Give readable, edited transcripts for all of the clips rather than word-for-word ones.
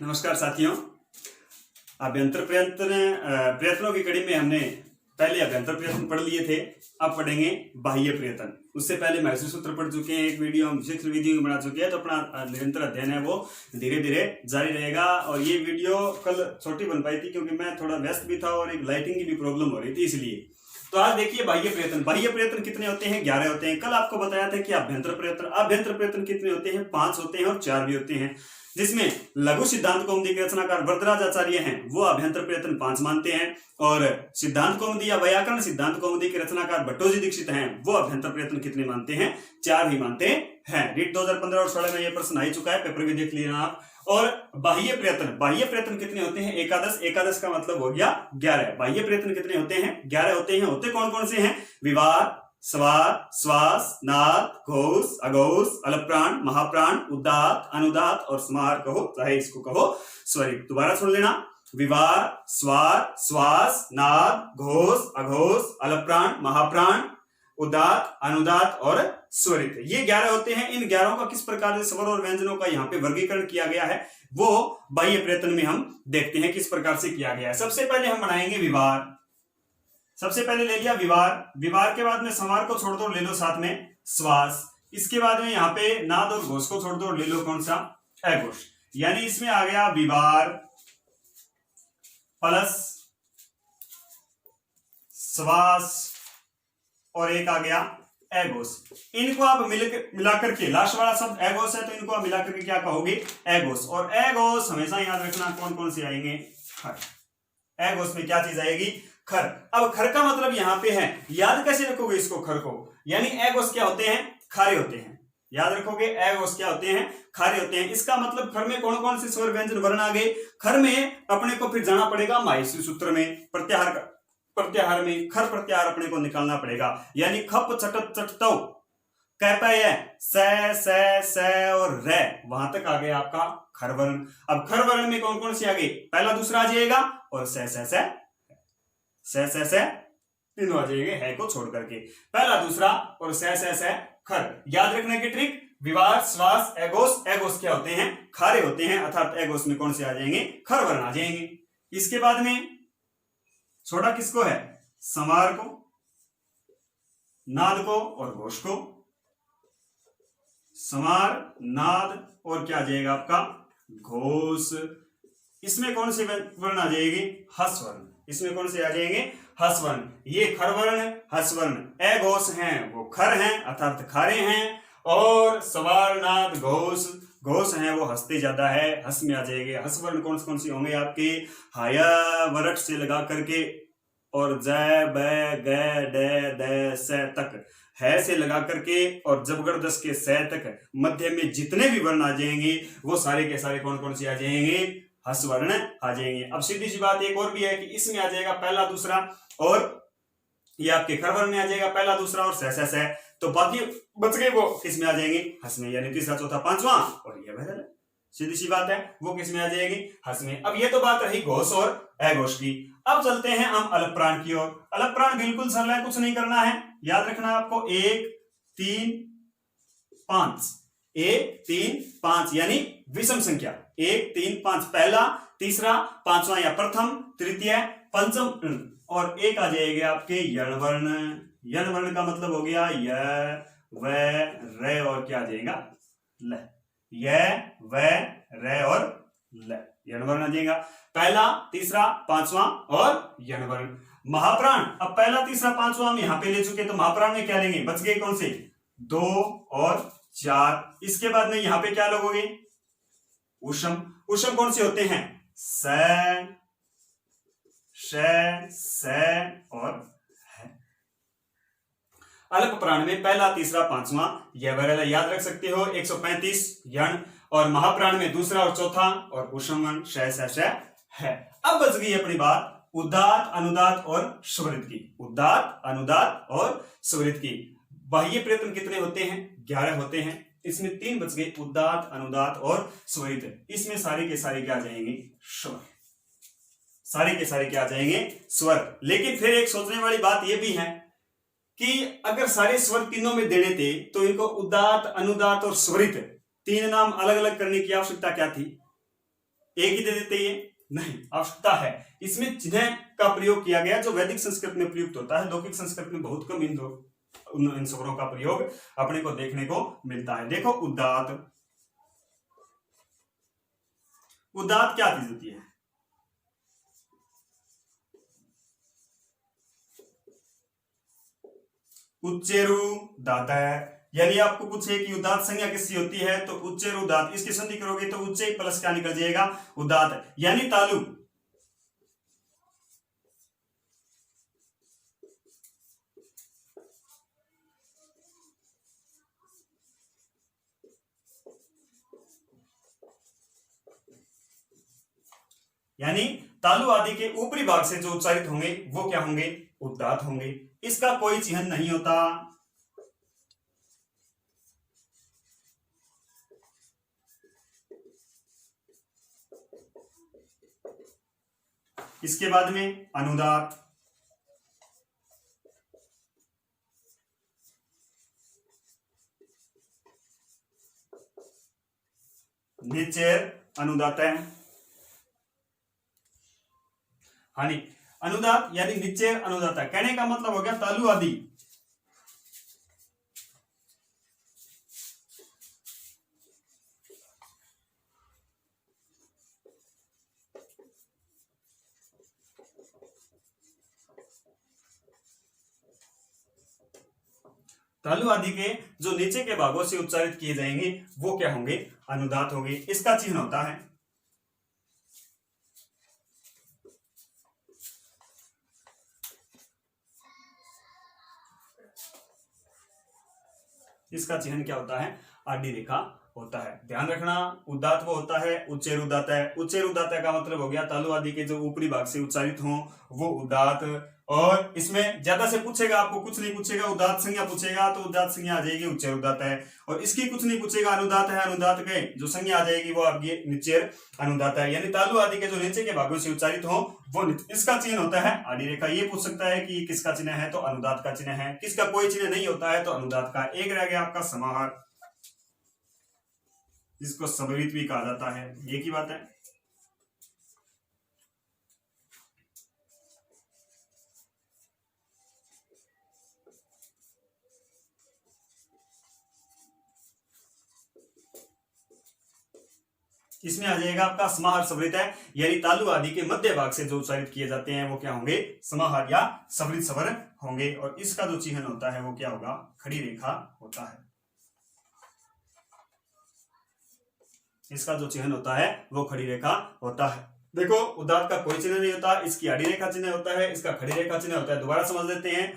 नमस्कार साथियों। अभ्यंतर प्रयत्नों की कड़ी में हमने पहले अभ्यंतर प्रयत्न पढ़ लिए थे। अब पढ़ेंगे बाह्य प्रयत्न। उससे पहले महसूस सूत्र पढ़ चुके हैं, एक वीडियो हम 6 वीडियो बना चुके हैं, तो अपना निरंतर अध्ययन है वो धीरे धीरे जारी रहेगा। और ये वीडियो कल छोटी बन पाई थी क्योंकि मैं थोड़ा व्यस्त भी था और एक लाइटिंग की भी प्रॉब्लम हो रही थी, इसलिए। तो आज देखिए बाह्य प्रयत्न कितने होते हैं? 11 होते हैं। कल आपको बताया था कि अभ्यंतर प्रयत्न कितने होते हैं? 5 होते हैं और 4 भी होते हैं, जिसमें लघु सिद्धांत कौमुदी के रचनाकार वरदराज आचार्य हैं, वो अभ्यंतर प्रयत्न 5 मानते हैं, और सिद्धांत कौमुदी या व्याकरण सिद्धांत कौमुदी के रचनाकार भट्टोजी दीक्षित हैं, वो अभ्यंतर प्रयत्न कितने मानते हैं? 4 ही मानते हैं। रीट 2015 और 16 में यह प्रश्न आ चुका है, पेपर भी देख लेना आप। और बाह्य प्रयत्न कितने होते हैं? एकादश का मतलब हो गया 11। बाह्य प्रयत्न कितने होते हैं? 11 होते हैं। होते कौन कौन से हैं? विवार, स्वार, श्वास, नाद, घोष, अघोष, अलप्राण, महाप्राण, उदात्त, अनुदात्त और स्मार कहो, चाहे इसको कहो स्वरित। दोबारा सुन लेना। विवार, स्वार, श्वास, नाद, घोष, अघोष, अलप्राण, महाप्राण, उदात्त, अनुदात्त और स्वरित। ये 11 होते हैं। इन 11 का किस प्रकार से स्वर और व्यंजनों का यहाँ पे वर्गीकरण किया गया है, वो बाह्य प्रयत्न में हम देखते हैं किस प्रकार से किया गया है। सबसे पहले हम बनाएंगे विवार। सबसे पहले ले लिया विवार के बाद में समार को छोड़ दो, ले लो साथ में श्वास। इसके बाद में यहाँ पे नाद और घोष को छोड़ दो, ले लो कौन सा? अघोष। यानी इसमें आ गया विवार प्लस श्वास और एक आ गया अघोष। इनको आप मिलाकर के, लास्ट वाला शब्द अघोष है तो इनको आप मिलाकर के क्या कहोगे? अघोष। और अघोष हमेशा याद रखना कौन कौन से आएंगे? खर। अघोष में क्या चीज आएगी? खर। अब खर का मतलब यहां पे है, याद कैसे रखोगे इसको? खर को, यानी अघोष क्या होते हैं? खारे होते हैं। याद रखोगे अघोष क्या होते हैं? खारे होते हैं। इसका मतलब खर में कौन कौन से स्वर व्यंजन वर्ण आ गए? खर में अपने को फिर जाना पड़ेगा माहेश्वरी सूत्र में, प्रत्याहार में खर प्रत्याहार अपने को निकालना पड़ेगा। यानी खप चटत चटतौ स और रे, वहां तक आ गया आपका खर वर्ण। अब खर वर्ण में कौन कौन से आ गए? पहला दूसरा आ जाएगा और स तीनों आ जाएंगे, है को छोड़ करके। पहला दूसरा और स खर। याद रखने की ट्रिक, विवार, श्वास, अघोष क्या होते हैं? खारे होते हैं, अर्थात अघोष में कौन से आ जाएंगे? खर वर्ण आ जाएंगे। इसके बाद में छोड़ा किसको है? समार को, नाद को और घोष को। समार, नाद और क्या आ जाएगा आपका? घोष। इसमें कौन से वर्ण आ जाएंगे? हस वर्ण। इसमें कौन से आ जाएंगे? हस वर्ण। ये खर वर्ण, हस वर्ण। अघोष हैं वो खर हैं, अर्थात खारे हैं, और सवार, नाद, घोष हैं वो हंसते ज्यादा है, हस में आ जाएंगे। हस वर्ण कौन से होंगे आपके? हाया वरट से लगा करके और ज, ब, ग, ड, द, स तक, है से लगा करके और जबरदस्त के स तक, मध्य में जितने भी वर्ण आ जाएंगे वो सारे के सारे कौन से आ जाएंगे? हस वर्ण आ जाएंगे। अब सीधी सी बात एक और भी है कि इसमें आ जाएगा पहला दूसरा, और ये आपके खर वर्ण में आ जाएगा पहला दूसरा और स, तो बाकी बच गए वो किसमें आ जाएंगे? हस में। यानी तीसरा, चौथा, पांचवा और ये बदल, सीधी सी बात है, वो किसमें आ जाएगी? हस में। अब ये तो बात रही घोष और अघोष की। अब चलते हैं हम अलप्राण की ओर। अलप्राण बिल्कुल सरल है, कुछ नहीं करना है। याद रखना आपको 1, 3, 5, 1, 3, 5 यानी विषम संख्या 1, 3, 5, पहला, तीसरा, पांचवा या प्रथम, तृतीय, पंचम और एक आ जाएगा आपके यण वर्ण। यण वर्ण का मतलब हो गया य, व, रे और क्या आ जाएगा? ल। य, व, रे और ल, यण वर्ण आ जाएगा। पहला, तीसरा, पांचवा और यण वर्ण। महाप्राण, अब पहला, तीसरा, पांचवा हम यहां पे ले चुके, तो महाप्राण में क्या लेंगे? बच गए कौन से? 2 और 4। इसके बाद में यहां पे क्या लोगोगे? उषम। उषम कौन से होते हैं? स, श और है। अल्प प्राण में पहला, तीसरा, पांचवा यह वगैरह याद रख सकते हो। 135 यण, और महाप्राण में दूसरा और चौथा और उषम वर्ण श है। अब बच गई अपनी बात उदात्त, अनुदात्त और स्वरित की। उदात्त, अनुदात्त और स्वरित की। बाह्य प्रयत्न कितने होते हैं? 11 होते हैं। इसमें 3 बच गए, उदात्त, अनुदात्त और स्वरित। इसमें सारे के सारे क्या आ जाएंगे? स्वर। सारे के सारे क्या आ जाएंगे? स्वर। लेकिन फिर एक सोचने वाली बात यह भी है कि अगर सारे स्वर तीनों में देने थे तो इनको उदात्त, अनुदात्त और स्वरित 3 नाम अलग अलग करने की आवश्यकता क्या थी? एक ही दे देते ये? नहीं, आवश्यकता है। इसमें चिन्ह का प्रयोग किया गया जो वैदिक संस्कृत में प्रयुक्त होता है। लौकिक संस्कृत में बहुत कम इन स्वरों का प्रयोग अपने को देखने को मिलता है। देखो उदात, उदात क्या चीज होती है? उच्चेरु दात है। यानी आपको पूछे कि उदात संज्ञा किसकी होती है, तो उच्चेरु दात, इसकी संधि करोगे तो उच्चे प्लस क्या निकल जाएगा, उदात, यानी तालु। यानी तालु आदि के ऊपरी भाग से जो उच्चारित होंगे वो क्या होंगे, उदात होंगे। इसका कोई चिन्ह नहीं होता। इसके बाद में अनुदात, निचेर अनुदात है। हानि अनुदात यानी निचेर अनुदात है। कहने का मतलब हो गया तालु आदि तालु आदि के जो नीचे के भागों से उच्चारित किए जाएंगे वो क्या होंगे, अनुदात होंगे। इसका चिन्ह होता है, इसका चिन्ह क्या होता है, आडी रेखा होता है। ध्यान रखना, उदात वो होता है, उच्चेर उदात है। उच्चेर उदात का मतलब हो गया तालु आदि के जो ऊपरी भाग से उच्चारित हो वो उदात। और इसमें ज्यादा से पूछेगा, आपको कुछ नहीं पूछेगा, उदात संज्ञा पूछेगा तो उदात संज्ञा आ जाएगी उच्चेर उदात है। और इसकी कुछ नहीं पूछेगा, अनुदात है, अनुदात के जो संज्ञा आ जाएगी वो आपकी निचेर अनुदात है। यानी तालु आदि के जो नीचे के भागों से उच्चारित हो वो इसका चिन्ह होता है आडी रेखा। ये पूछ सकता है कि किसका चिन्ह है, तो अनुदात का चिन्ह है। किसका कोई चिन्ह नहीं होता है, तो अनुदात का। एक रह गया आपका समाहार, जिसको समवेत भी कहा जाता है। ये की बात है। इसमें आ जाएगा आपका समाहार समृत है, यानी तालु आदि के मध्य भाग से जो उच्चारित किए जाते हैं वो क्या होंगे, समाहार या समृत स्वर होंगे। और इसका जो चिन्ह होता है वो क्या होगा, खड़ी रेखा होता है। इसका जो चिन्ह होता है वो खड़ी रेखा होता है। देखो उदात का कोई चिन्ह नहीं होता, इसकी आड़ी रेखा चिन्ह होता है, इसका खड़ी रेखा चिन्ह होता है। दोबारा समझ लेते हैं।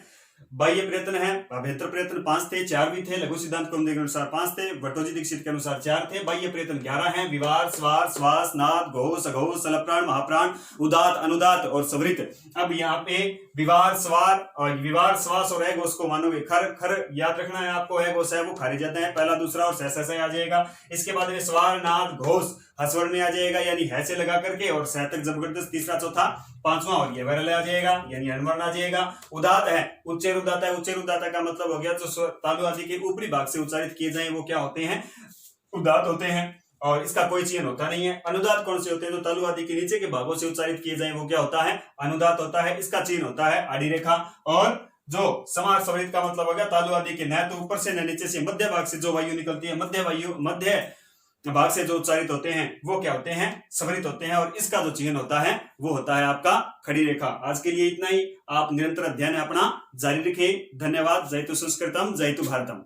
बाह्य प्रयत्न है, अभ्यंतर प्रयत्न 5 थे, 4 भी थे। लघु सिद्धांत कौमुदी के अनुसार 5 थे, भट्टोजी दीक्षित के अनुसार 4 थे। बाह्य प्रयत्न 11 हैं, विवार, स्वार, श्वास, नाद, घोष, अघोष, सलप्राण, महाप्राण, उदात, अनुदात और समृत। अब यहाँ पे विवार, स्वार और विवार, श्वास और घोष को मानोगे खर, खर याद रखना है आपको, है घोष है वो खारिज जाते हैं, पहला दूसरा और सह आ जाएगा। इसके बाद में स्वार, नाद, घोष हस्वर्ण में आ जाएगा, यानी है से लगा करके, और सह तक जबरदस्त तीसरा, चौथा, पांचवा और ये वैरल आ जाएगा, यानी अनवर्ण आ जाएगा। उदात है, उच्चेर उदात है। उच्चेर उदात का मतलब हो गया जो तालु आदि के ऊपरी भाग से उच्चारित किए जाए वो क्या होते हैं, उदात होते हैं। और इसका कोई चिन्ह होता नहीं है। अनुदात कौन से होते हैं, जो तालु आदि के नीचे के भागों से उच्चारित किए जाए वो क्या होता है, अनुदात होता है। इसका चिन्ह होता है आड़ी रेखा। और जो समाहार समृत का मतलब हो गया तालु आदि के न तो ऊपर से न नीचे से, मध्य भाग से जो वायु निकलती है, मध्य भाग से जो उच्चारित होते हैं वो क्या होते हैं, समृत होते हैं। और इसका जो चिन्ह होता है वो होता है आपका खड़ी रेखा। आज के लिए इतना ही। आप निरंतर अध्ययन अपना जारी रखें। धन्यवाद। जयतु संस्कृतम, जयतु भारतम।